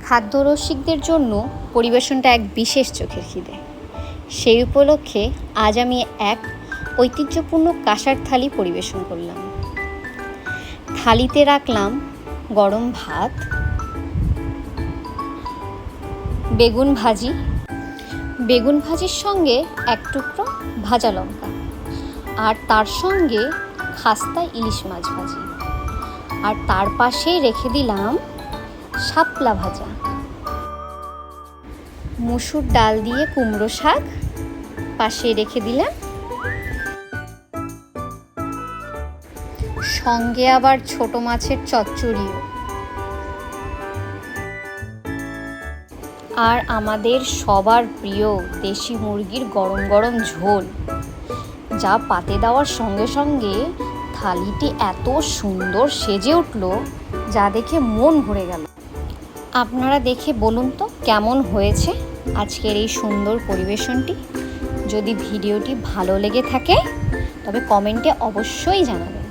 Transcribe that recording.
খাদ্যরসিকদের জন্য পরিবেশনটা এক বিশেষ চোখের খিদে। সেই উপলক্ষে আজ আমি এক ঐতিহ্যপূর্ণ কাঁসার থালি পরিবেশন করলাম। থালিতে রাখলাম গরম ভাত, বেগুন ভাজির সঙ্গে এক টুকরো ভাজা লঙ্কা, আর তার সঙ্গে খাস্তা ইলিশ মাছ ভাজি, আর তার পাশেই রেখে দিলাম শাপলা ভাজা, মসুর ডাল দিয়ে কুমড়ো শাক পাশে রেখে দিলাম, সঙ্গে আবার ছোট মাছের চচ্চড়িও, আর আমাদের সবার প্রিয় দেশি মুরগির গরম গরম ঝোল, যা পাতে দেওয়ার সঙ্গে সঙ্গে থালিটি এত সুন্দর সেজে উঠল, যা দেখে মন ভরে গেল। আপনারা দেখে বলুন তো কেমন হয়েছে আজকের এই সুন্দর পরিবেশনটি। যদি ভিডিওটি ভালো লেগে থাকে তবে কমেন্টে অবশ্যই জানাবেন।